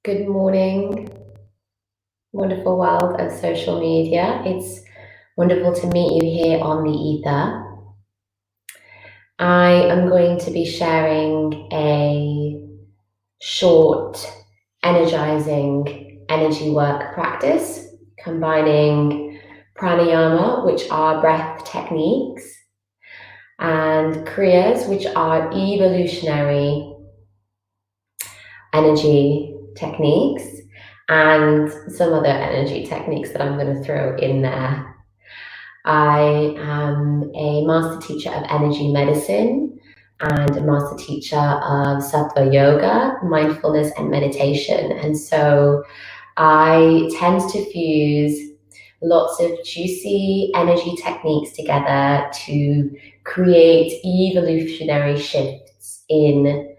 Good morning, wonderful world of social media. It's wonderful to meet you here on the ether. I am going to be sharing a short, energizing energy work practice, combining pranayama, which are breath techniques, and kriyas, which are evolutionary energy techniques, and some other energy techniques that I'm going to throw in there. I am a master teacher of energy medicine and a master teacher of sattva yoga, mindfulness, and meditation. And so I tend to fuse lots of juicy energy techniques together to create evolutionary shifts in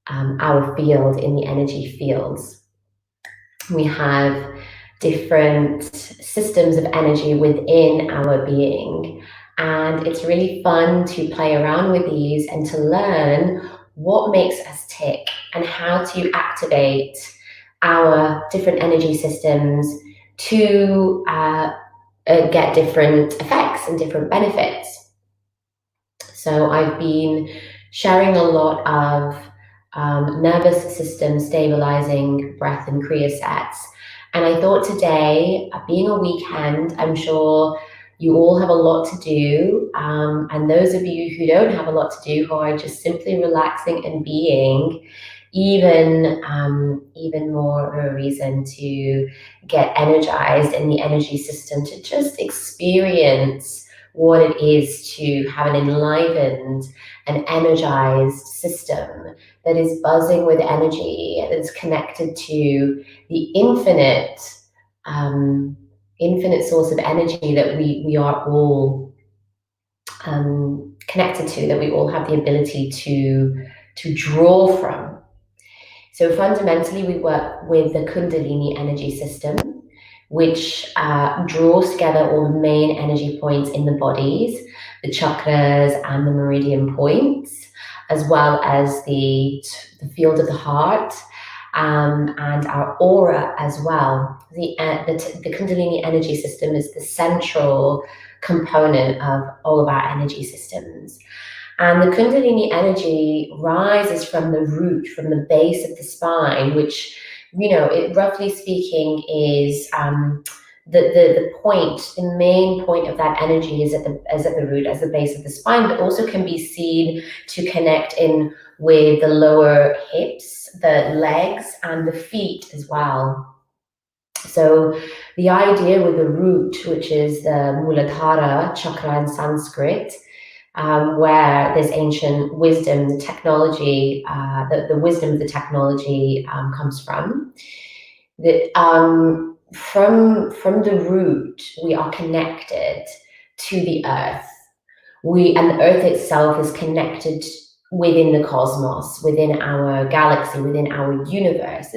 our field, in the energy fields. We have different systems of energy within our being, and it's really fun to play around with these and to learn what makes us tick and how to activate our different energy systems to get different effects and different benefits. So I've been sharing a lot of nervous system stabilizing breath and kriya sets. And I thought today, being a weekend, I'm sure you all have a lot to do. And those of you who don't have a lot to do, who are just simply relaxing and being, even more of a reason to get energized in the energy system, to just experience what it is to have an enlivened and energized system that is buzzing with energy and is connected to the infinite source of energy that we are all connected to, that we all have the ability to draw from. So fundamentally, we work with the Kundalini energy system, which draws together all the main energy points in the bodies, the chakras and the meridian points, as well as the field of the heart, and our aura as well. The Kundalini energy system is the central component of all of our energy systems. And the Kundalini energy rises from the root, from the base of the spine, which, it, roughly speaking, is the point, the main point of that energy is at the root, as the base of the spine, but also can be seen to connect in with the lower hips, the legs, and the feet as well. So the idea with the root, which is the Muladhara chakra in Sanskrit, where there's ancient wisdom, the technology, the wisdom of the technology comes from. From the root, we are connected to the earth. And the earth itself is connected within the cosmos, within our galaxy, within our universe.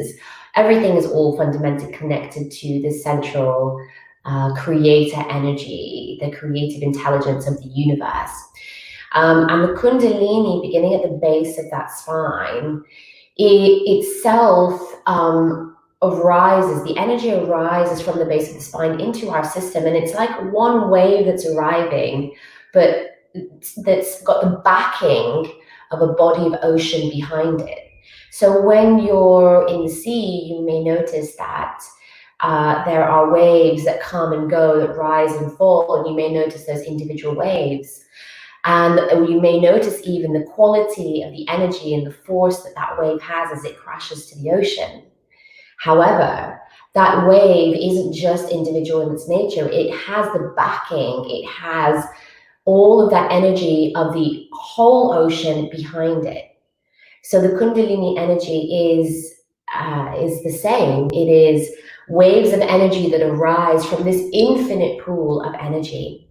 Everything is all fundamentally connected to the central creator energy, the creative intelligence of the universe. And the Kundalini, beginning at the base of that spine, itself arises, the energy arises from the base of the spine into our system, and it's like one wave that's arriving, but that's got the backing of a body of ocean behind it. So when you're in the sea, you may notice that there are waves that come and go, that rise and fall, and you may notice those individual waves. And you may notice even the quality of the energy and the force that that wave has as it crashes to the ocean. However, that wave isn't just individual in its nature. It has the backing, it has all of that energy of the whole ocean behind it. So the Kundalini energy is the same. It is waves of energy that arise from this infinite pool of energy.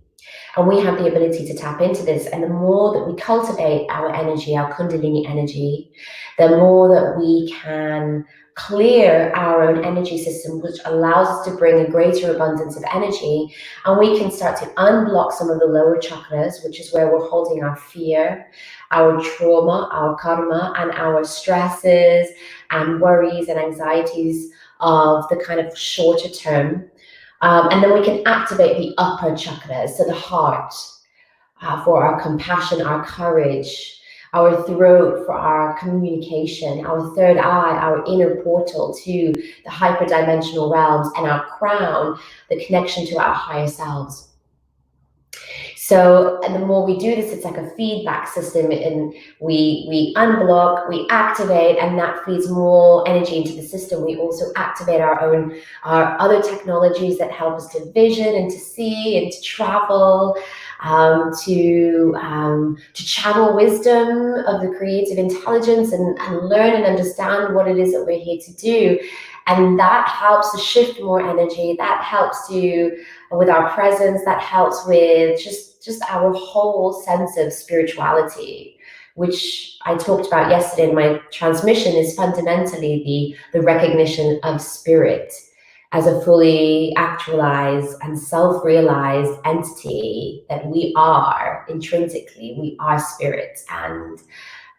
And we have the ability to tap into this. And the more that we cultivate our energy, our Kundalini energy, the more that we can clear our own energy system, which allows us to bring a greater abundance of energy. And we can start to unblock some of the lower chakras, which is where we're holding our fear, our trauma, our karma, and our stresses and worries and anxieties of the kind of shorter term. And then we can activate the upper chakras, so the heart, for our compassion, our courage, our throat for our communication, our third eye, our inner portal to the hyperdimensional realms, and our crown, the connection to our higher selves. So, and the more we do this, it's like a feedback system, and we unblock, we activate, and that feeds more energy into the system. We also activate our other technologies that help us to vision and to see and to travel, to channel wisdom of the creative intelligence, and learn and understand what it is that we're here to do. And that helps to shift more energy. That helps to, with our presence, that helps with just our whole sense of spirituality, which I talked about yesterday in my transmission, is fundamentally the recognition of spirit as a fully actualized and self-realized entity, that we are intrinsically, we are spirit, and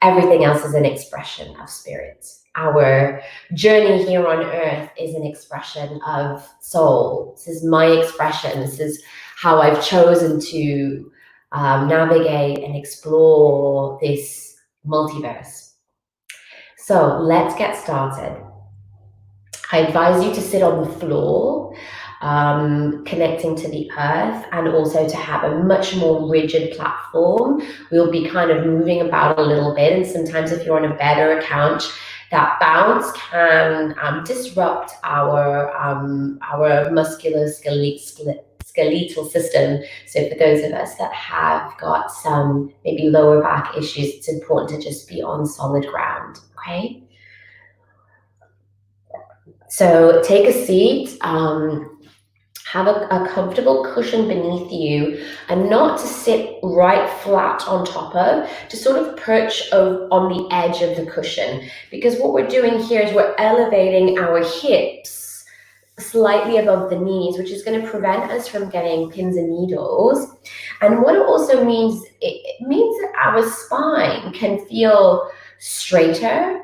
everything else is an expression of spirit. Our journey here on earth is an expression of soul. This is my expression. This is how I've chosen to navigate and explore this multiverse. So let's get started. I advise you to sit on the floor, connecting to the earth, and also to have a much more rigid platform. We'll be kind of moving about a little bit, and sometimes if you're on a bed or a couch, that bounce can disrupt our muscular skeletal system. So for those of us that have got some maybe lower back issues, it's important to just be on solid ground, okay? So take a seat, have a comfortable cushion beneath you, and not to sit right flat on top of, to sort of perch on the edge of the cushion, because what we're doing here is we're elevating our hips slightly above the knees, which is going to prevent us from getting pins and needles. And what it also means, it means that our spine can feel straighter,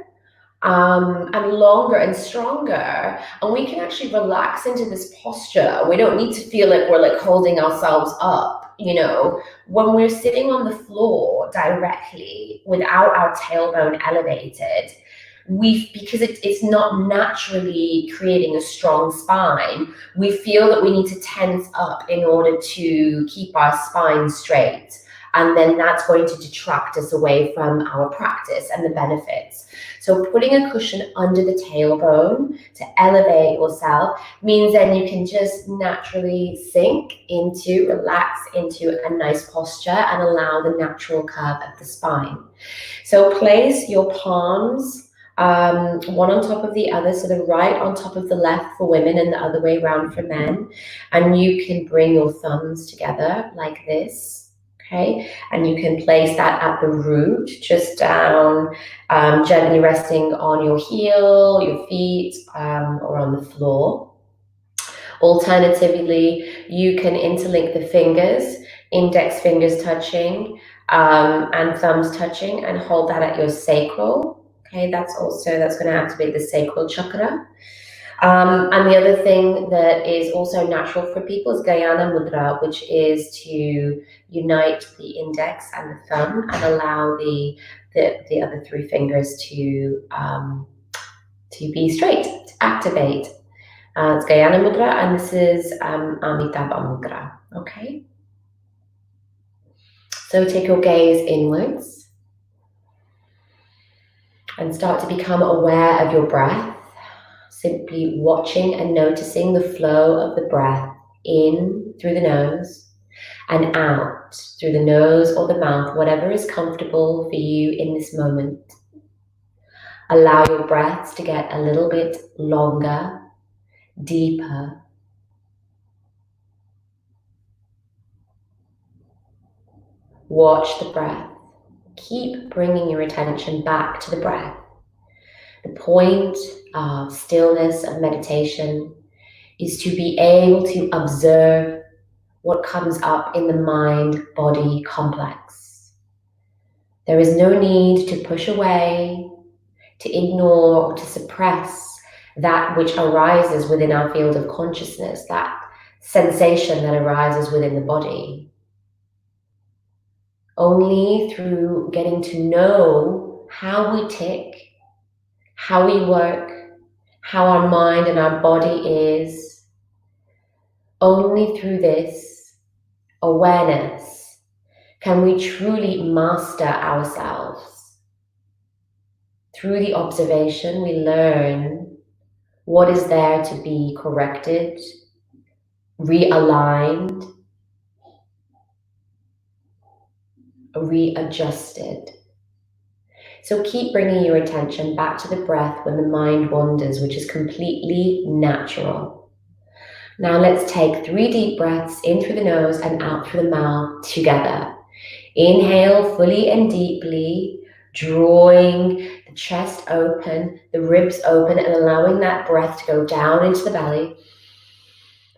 and longer and stronger, and we can actually relax into this posture. We don't need to feel like we're like holding ourselves up, you know, when we're sitting on the floor directly without our tailbone elevated. Because it's not naturally creating a strong spine, we feel that we need to tense up in order to keep our spine straight, and then that's going to detract us away from our practice and the benefits. So putting a cushion under the tailbone to elevate yourself means then you can just naturally relax into a nice posture and allow the natural curve of the spine. So place your palms one on top of the other, so the right on top of the left for women and the other way around for men. And you can bring your thumbs together like this. Okay, and you can place that at the root, just down, gently resting on your heel, your feet, or on the floor. Alternatively, you can interlink the fingers, index fingers touching, and thumbs touching, and hold that at your sacral. Okay, that's going to activate the sacral chakra. And the other thing that is also natural for people is Gayana Mudra, which is to unite the index and the thumb and allow the other three fingers to be straight, to activate. It's Gayana Mudra, and this is Amitabha Mudra. Okay. So take your gaze inwards and start to become aware of your breath. Simply watching and noticing the flow of the breath in through the nose and out through the nose or the mouth, whatever is comfortable for you in this moment. Allow your breaths to get a little bit longer deeper. Watch the breath. Keep bringing your attention back to the breath. The point of stillness, of meditation, is to be able to observe what comes up in the mind-body complex. There is no need to push away, to ignore, or to suppress that which arises within our field of consciousness, that sensation that arises within the body. Only through getting to know how we tick, how we work, how our mind and our body is, only through this awareness can we truly master ourselves. Through the observation, we learn what is there to be corrected, realigned, readjusted. So keep bringing your attention back to the breath when the mind wanders, which is completely natural. Now let's take 3 deep breaths in through the nose and out through the mouth together. Inhale fully and deeply, drawing the chest open, the ribs open, and allowing that breath to go down into the belly.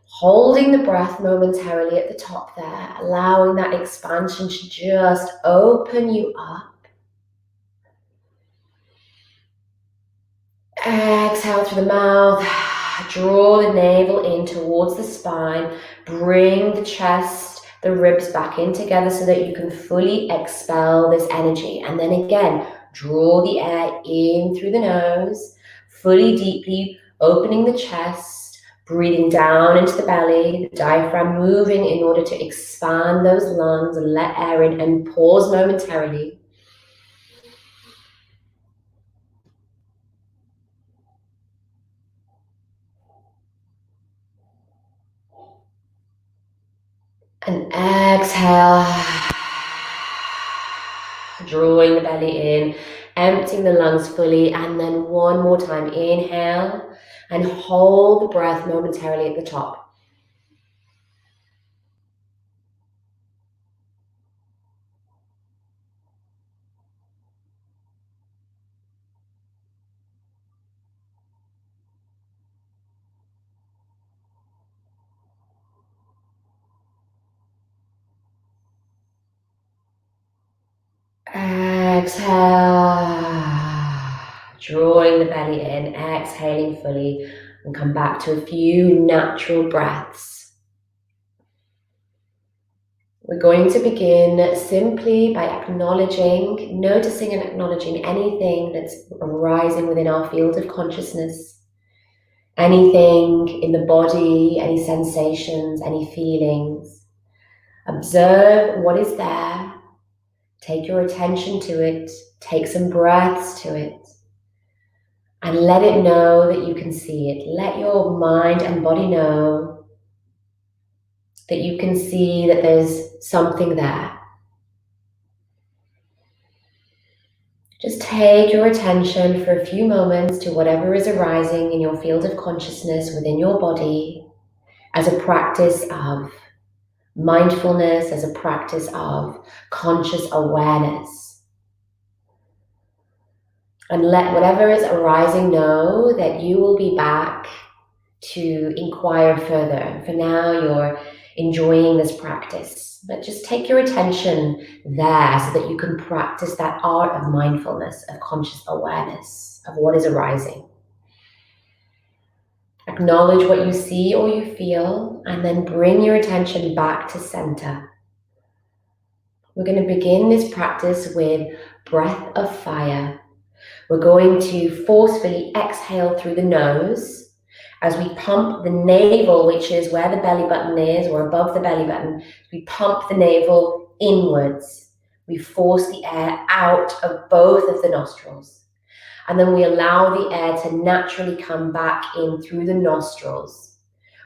Holding the breath momentarily at the top there, allowing that expansion to just open you up. Exhale through the mouth, draw the navel in towards the spine, bring the chest, the ribs back in together so that you can fully expel this energy. And then again, draw the air in through the nose, fully deeply opening the chest, breathing down into the belly, the diaphragm moving in order to expand those lungs and let air in, and pause momentarily. And exhale, drawing the belly in, emptying the lungs fully, and then one more time, inhale, and hold the breath momentarily at the top. Exhale, drawing the belly in, exhaling fully, and come back to a few natural breaths. We're going to begin simply by acknowledging, noticing and acknowledging anything that's arising within our field of consciousness, anything in the body, any sensations, any feelings. Observe what is there. Take your attention to it. Take some breaths to it. And let it know that you can see it. Let your mind and body know that you can see that there's something there. Just take your attention for a few moments to whatever is arising in your field of consciousness within your body as a practice of mindfulness, as a practice of conscious awareness. And let whatever is arising know that you will be back to inquire further. For now, you're enjoying this practice, but just take your attention there so that you can practice that art of mindfulness, of conscious awareness of what is arising. Acknowledge what you see or you feel, and then bring your attention back to center. We're going to begin this practice with breath of fire. We're going to forcefully exhale through the nose as we pump the navel, which is where the belly button is, or above the belly button. We pump the navel inwards. We force the air out of both of the nostrils. And then we allow the air to naturally come back in through the nostrils.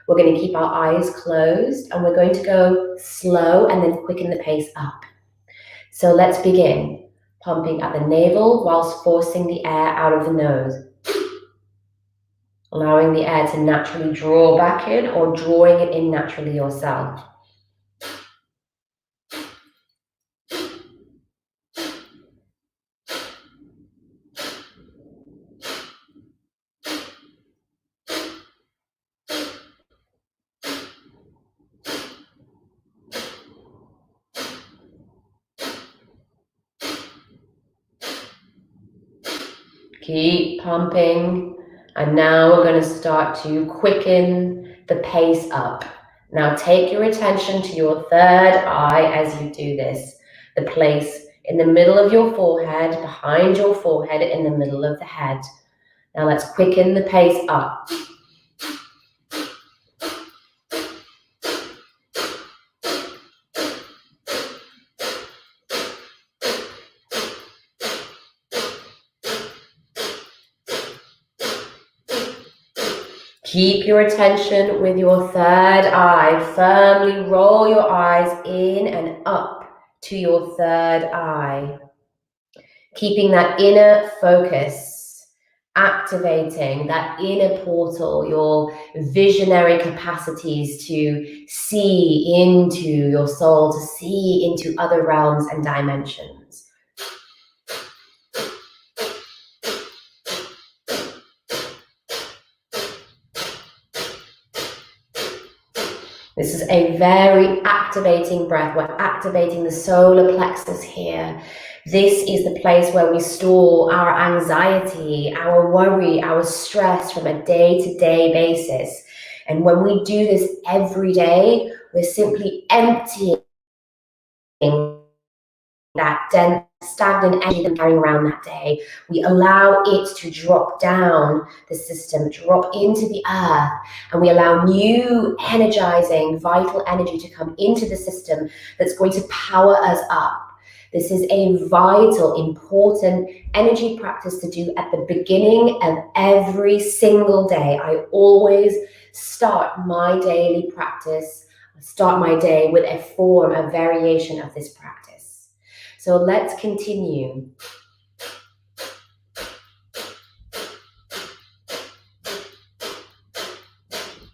We're going to keep our eyes closed, and we're going to go slow and then quicken the pace up. So let's begin. Pumping at the navel whilst forcing the air out of the nose. allowing the air to naturally draw back in or drawing it in naturally yourself. Keep pumping. And now we're going to start to quicken the pace up. Now take your attention to your third eye as you do this. The place in the middle of your forehead, behind your forehead, in the middle of the head. Now let's quicken the pace up. Keep your attention with your third eye. Firmly roll your eyes in and up to your third eye. Keeping that inner focus, activating that inner portal, your visionary capacities to see into your soul, to see into other realms and dimensions. This is a very activating breath. We're activating the solar plexus here. This is the place where we store our anxiety, our worry, our stress from a day-to-day basis. And when we do this every day, we're simply emptying that dense, stagnant energy that we're carrying around that day. We allow it to drop down the system, drop into the earth, and we allow new, energizing, vital energy to come into the system that's going to power us up. This is a vital, important energy practice to do at the beginning of every single day. I always start my daily practice, start my day with a form, a variation of this practice. So let's continue.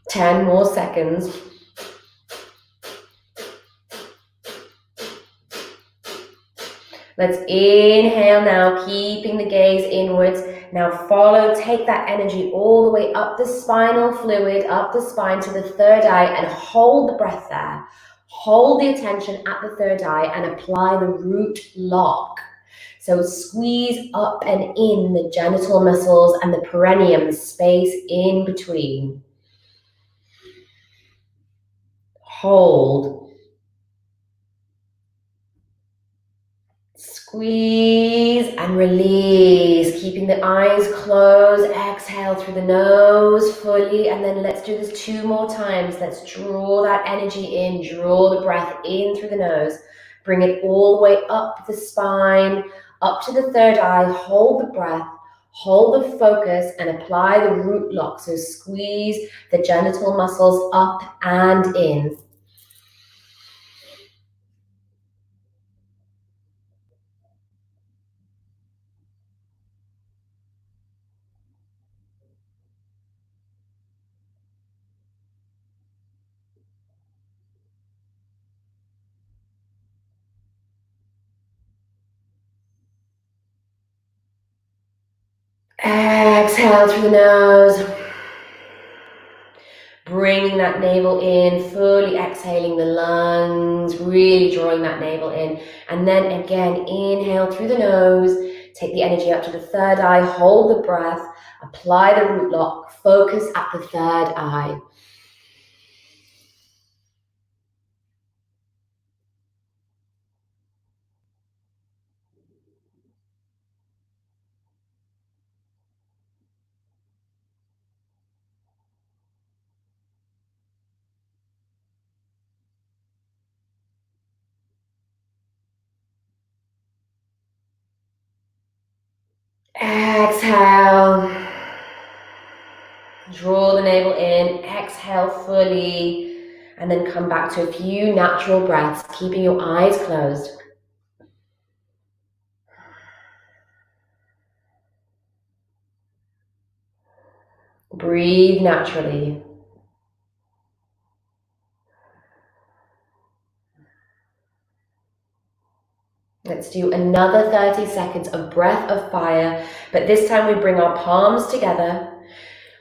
Ten more seconds. Let's inhale now, keeping the gaze inwards. Now follow, take that energy all the way up the spinal fluid, up the spine to the third eye, and hold the breath there. Hold the attention at the third eye and apply the root lock. So squeeze up and in the genital muscles and the perineum, the space in between. Hold. Squeeze and release, keeping the eyes closed. Exhale through the nose fully, and then let's do this 2 more times. Let's draw that energy in, draw the breath in through the nose. Bring it all the way up the spine, up to the third eye. Hold the breath, hold the focus, and apply the root lock. So squeeze the genital muscles up and in. Exhale through the nose. Bringing that navel in, fully exhaling the lungs, really drawing that navel in. And then again, inhale through the nose, take the energy up to the third eye, hold the breath, apply the root lock, focus at the third eye. Exhale. Draw the navel in, exhale fully, and then come back to a few natural breaths, keeping your eyes closed. Breathe naturally. Let's do another 30 seconds of breath of fire, but this time we bring our palms together.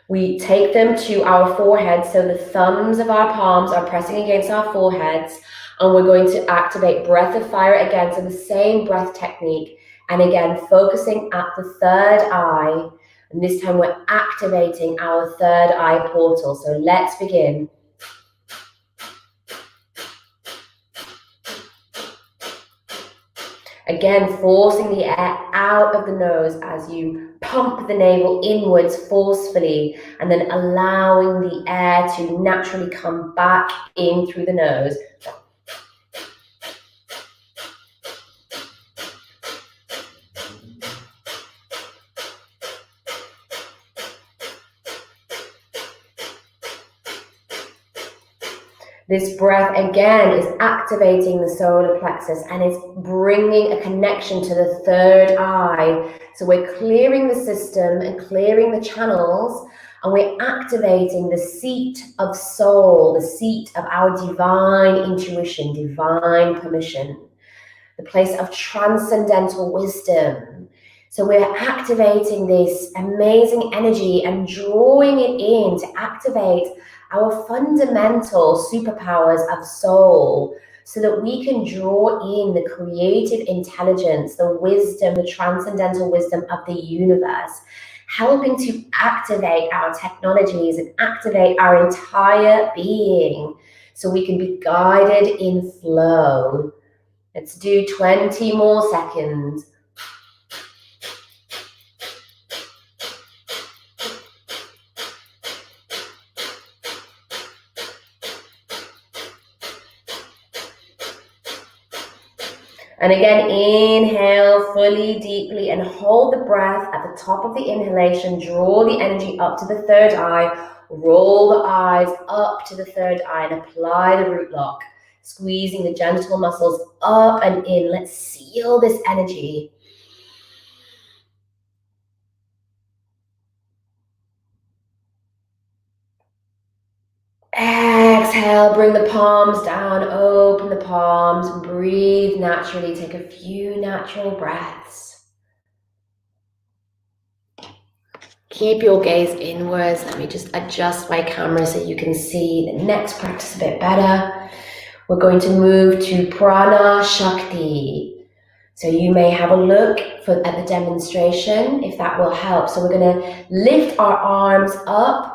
We take them to our forehead, so the thumbs of our palms are pressing against our foreheads, and we're going to activate breath of fire again, so the same breath technique, and again focusing at the third eye, and this time we're activating our third eye portal. So let's begin. Again, forcing the air out of the nose as you pump the navel inwards forcefully, and then allowing the air to naturally come back in through the nose. This breath again is activating the solar plexus and it's bringing a connection to the third eye. So we're clearing the system and clearing the channels, and we're activating the seat of soul, the seat of our divine intuition, divine permission, the place of transcendental wisdom. So we're activating this amazing energy and drawing it in to activate our fundamental superpowers of soul, so that we can draw in the creative intelligence, the wisdom, the transcendental wisdom of the universe, helping to activate our technologies and activate our entire being so we can be guided in flow. Let's do 20 more seconds. And again, inhale fully, deeply, and hold the breath at the top of the inhalation. Draw the energy up to the third eye. Roll the eyes up to the third eye and apply the root lock, squeezing the genital muscles up and in. Let's seal this energy. Exhale, bring the palms down, open the palms, breathe naturally, take a few natural breaths. Keep your gaze inwards. Let me just adjust my camera so you can see the next practice a bit better. We're going to move to Prana Shakti. So you may have a look at the demonstration if that will help. So we're going to lift our arms up,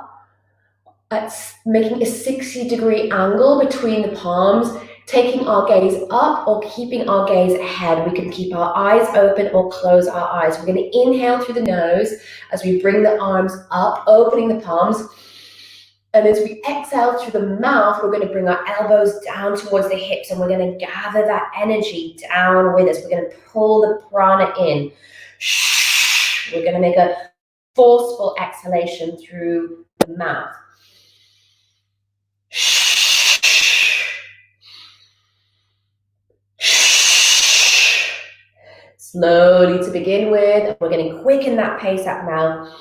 making a 60-degree angle between the palms, taking our gaze up or keeping our gaze ahead. We can keep our eyes open or close our eyes. We're going to inhale through the nose as we bring the arms up, opening the palms. And as we exhale through the mouth, we're going to bring our elbows down towards the hips, and we're going to gather that energy down with us. We're going to pull the prana in. We're going to make a forceful exhalation through the mouth. Slowly to begin with, we're going to quicken that pace up now.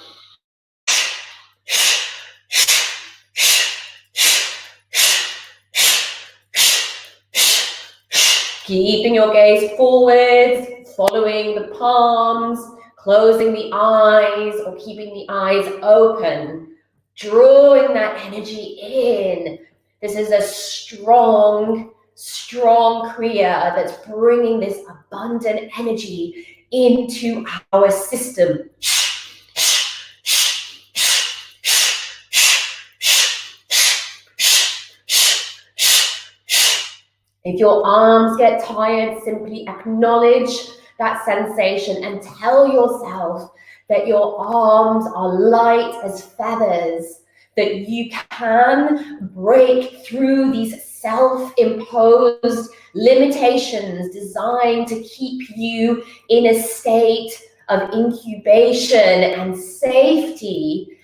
Keeping your gaze forwards, following the palms, closing the eyes or keeping the eyes open, drawing that energy in. This is a strong Kriya that's bringing this abundant energy into our system. If your arms get tired, simply acknowledge that sensation and tell yourself that your arms are light as feathers, that you can break through these self-imposed limitations designed to keep you in a state of incubation and safety.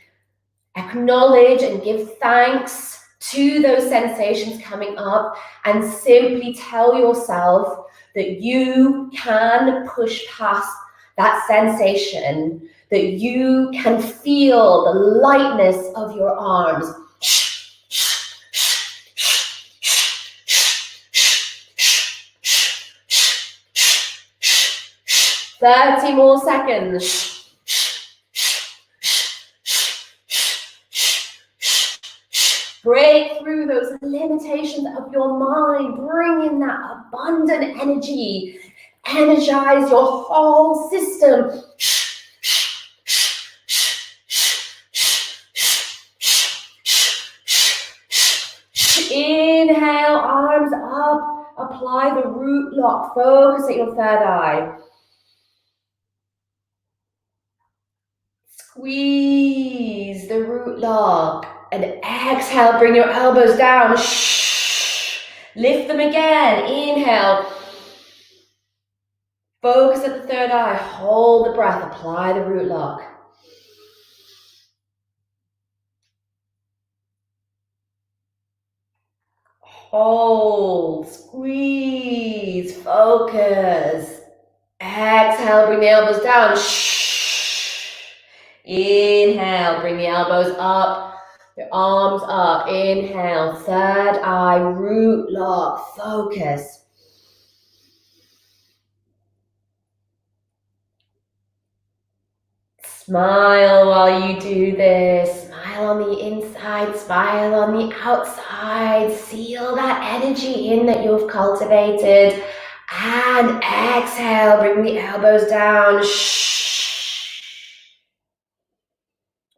Acknowledge and give thanks to those sensations coming up, and simply tell yourself that you can push past that sensation, that you can feel the lightness of your arms. 30 more seconds. Break through those limitations of your mind. Bring in that abundant energy. Energize your whole system. Inhale, arms up. Apply the root lock. Focus at your third eye. Squeeze the root lock. And exhale, bring your elbows down. Lift them again. Inhale. Focus at the third eye. Hold the breath. Apply the root lock. Hold. Squeeze. Focus. Exhale, bring the elbows down. Inhale, bring the elbows up. Your arms up. Inhale. Third eye. Root lock. Focus. Smile while you do this. Smile on the inside, smile on the outside. Seal that energy in that you've cultivated. And exhale, bring the elbows down.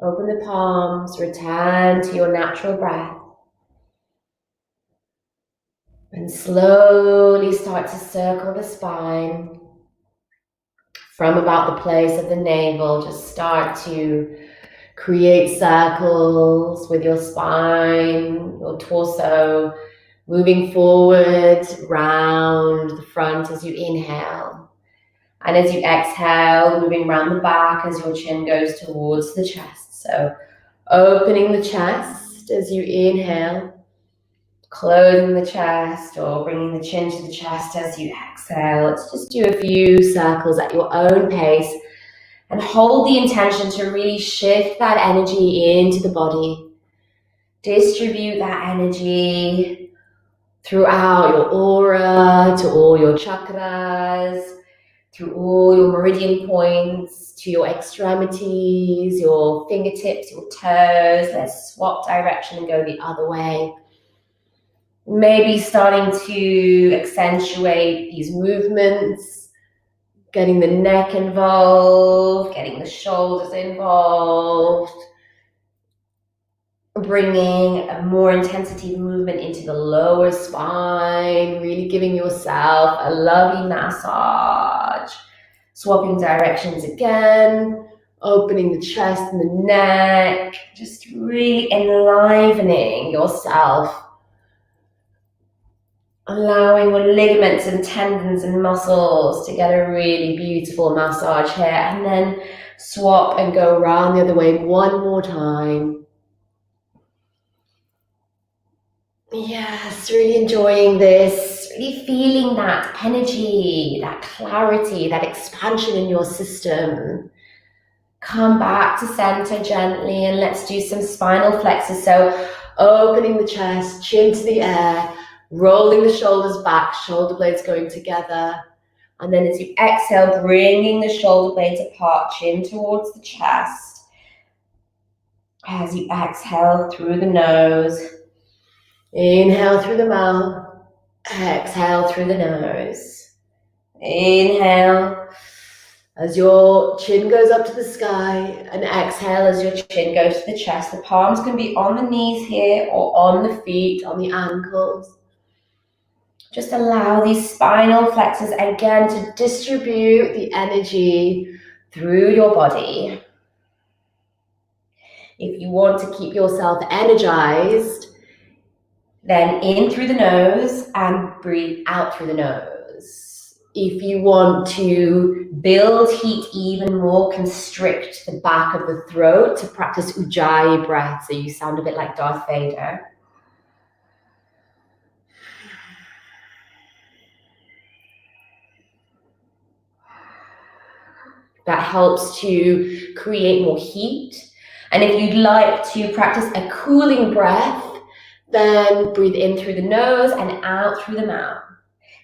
Open the palms, return to your natural breath. And slowly start to circle the spine. From about the place of the navel, just start to create circles with your spine, your torso, moving forward, round the front as you inhale. And as you exhale, moving around the back as your chin goes towards the chest. So opening the chest as you inhale, closing the chest or bringing the chin to the chest as you exhale. Let's just do a few circles at your own pace and hold the intention to really shift that energy into the body. Distribute that energy throughout your aura, to all your chakras, through all your meridian points, to your extremities, your fingertips, your toes. Let's swap direction and go the other way. Maybe starting to accentuate these movements, getting the neck involved, getting the shoulders involved, bringing a more intensity of movement into the lower spine, really giving yourself a lovely massage. Swapping directions again, opening the chest and the neck, just really enlivening yourself. Allowing your ligaments and tendons and muscles to get a really beautiful massage here, and then swap and go around the other way one more time. Yes, really enjoying this, really feeling that energy, that clarity, that expansion in your system. Come back to center gently and let's do some spinal flexors. So opening the chest, chin to the air, rolling the shoulders back, shoulder blades going together. And then as you exhale, bringing the shoulder blades apart, chin towards the chest. As you exhale through the nose, inhale through the mouth, exhale through the nose. Inhale as your chin goes up to the sky, and exhale as your chin goes to the chest. The palms can be on the knees here or on the feet, on the ankles. Just allow these spinal flexors again to distribute the energy through your body. If you want to keep yourself energized, then in through the nose and breathe out through the nose. If you want to build heat even more, constrict the back of the throat to practice Ujjayi breath, so you sound a bit like Darth Vader. that helps to create more heat. And if you'd like to practice a cooling breath, then breathe in through the nose and out through the mouth.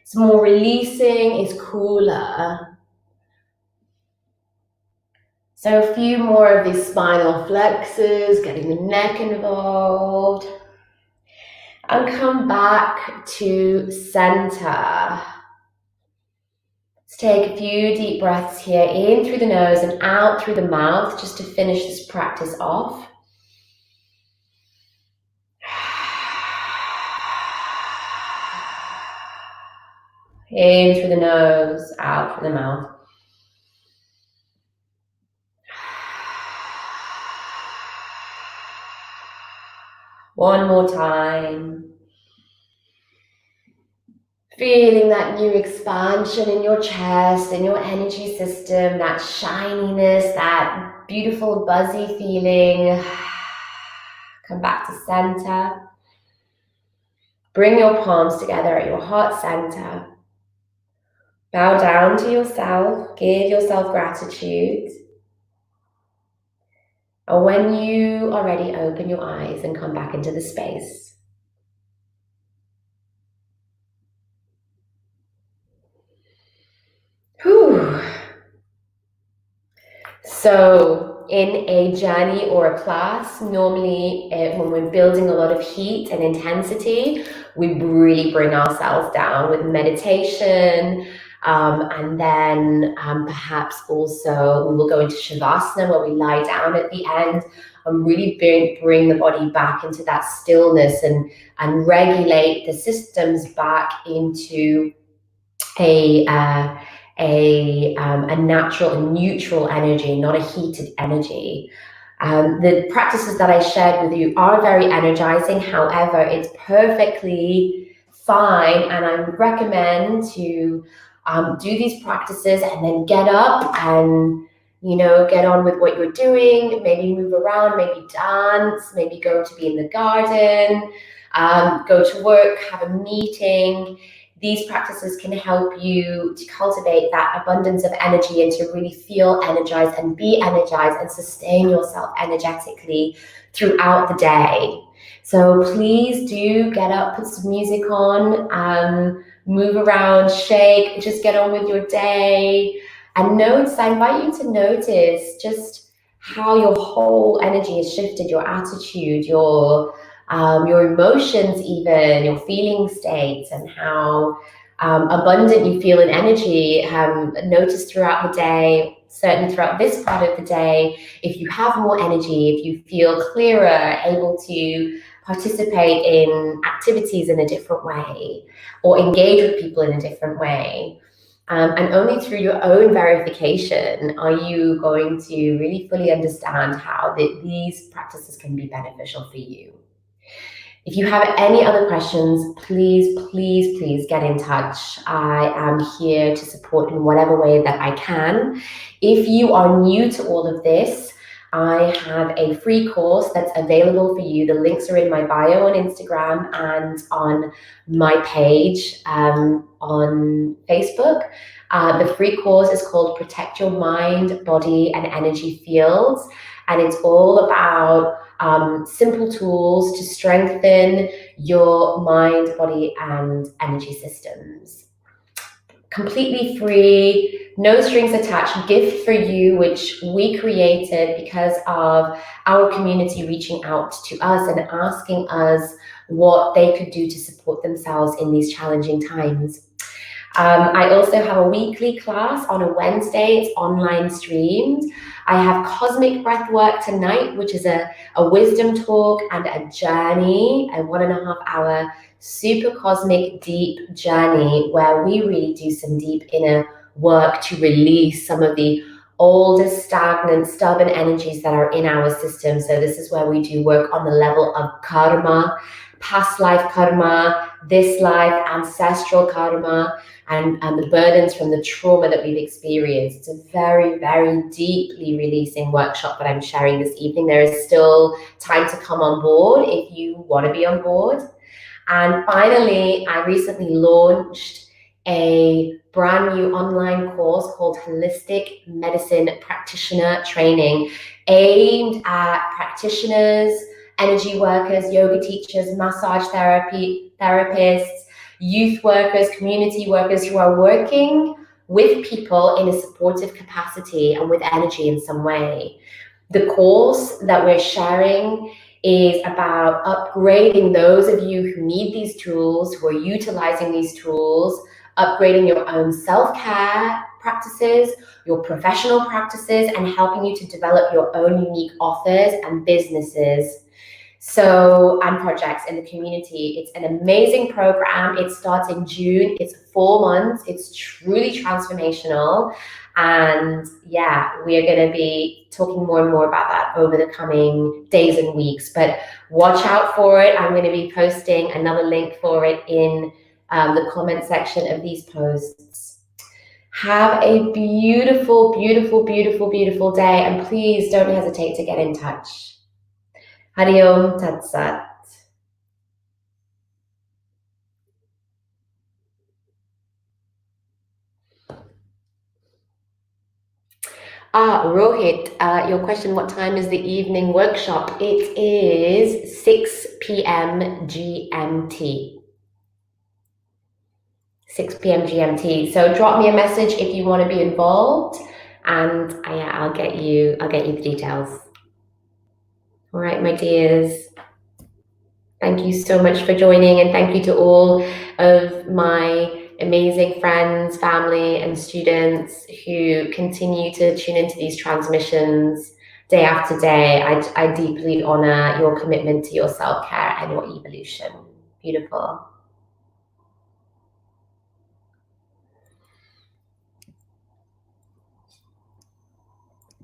So more releasing is cooler. So a few more of these spinal flexors, getting the neck involved. And come back to center. Let's take a few deep breaths here, in through the nose and out through the mouth, just to finish this practice off. In through the nose, out through the mouth. One more time. Feeling that new expansion in your chest, in your energy system, that shininess, that beautiful buzzy feeling. Come back to center. Bring your palms together at your heart center. Bow down to yourself. Give yourself gratitude. And when you are ready, open your eyes and come back into the space. Whew. So in a journey or a class, normally when we're building a lot of heat and intensity, we really bring ourselves down with meditation, and then perhaps also we will go into Shavasana, where we lie down at the end and really bring the body back into that stillness and regulate the systems back into a natural and neutral energy, not a heated energy. The practices that I shared with you are very energizing. However, it's perfectly fine, and I would recommend to do these practices and then get up and get on with what you're doing. Maybe move around, maybe dance, maybe go to be in the garden, go to work, have a meeting. These practices can help you to cultivate that abundance of energy and to really feel energized and be energized and sustain yourself energetically throughout the day. So please do get up, put some music on, move around, shake, just get on with your day. And I invite you to notice just how your whole energy has shifted, your attitude, your emotions, even your feeling states, and how abundant you feel in energy. Notice throughout the day, certainly throughout this part of the day, if you have more energy, if you feel clearer, able to participate in activities in a different way or engage with people in a different way. And only through your own verification are you going to really fully understand how these practices can be beneficial for you. If you have any other questions, please get in touch. I am here to support in whatever way that I can. If you are new to all of this, I have a free course that's available for you. The links are in my bio on Instagram and on my page on Facebook. The free course is called Protect Your Mind, Body, and Energy Fields. And it's all about simple tools to strengthen your mind, body, and energy systems. Completely free, no strings attached, gift for you, which we created because of our community reaching out to us and asking us what they could do to support themselves in these challenging times. I also have a weekly class on a Wednesday. It's online streamed. I have cosmic breath work tonight, which is a wisdom talk and a journey, a 1.5 hour super cosmic deep journey where we really do some deep inner work to release some of the oldest, stagnant, stubborn energies that are in our system. So this is where we do work on the level of karma, past life karma, this life, ancestral karma, and the burdens from the trauma that we've experienced. It's a very, very deeply releasing workshop that I'm sharing this evening. There is still time to come on board if you want to be on board. And finally, I recently launched a brand new online course called Holistic Medicine Practitioner Training, aimed at practitioners, energy workers, yoga teachers, massage therapists, youth workers, community workers who are working with people in a supportive capacity and with energy in some way. The course that we're sharing is about upgrading those of you who need these tools, who are utilizing these tools, upgrading your own self-care practices, your professional practices, and helping you to develop your own unique offers and businesses and projects in the community. It's an amazing program. It starts in June. It's 4 months. It's truly transformational. And yeah, we are going to be talking more and more about that over the coming days and weeks. But watch out for it. I'm going to be posting another link for it in the comment section of these posts. Have a beautiful, beautiful, beautiful, beautiful day. And please don't hesitate to get in touch. Hari Om Tat Sat. Rohit, your question, what time is the evening workshop? It is 6 p.m. GMT. 6 p.m. GMT. So drop me a message if you want to be involved, and I'll get you the details. All right, my dears. Thank you so much for joining, and thank you to all of my amazing friends, family, and students who continue to tune into these transmissions day after day. I deeply honor your commitment to your self-care and your evolution. Beautiful.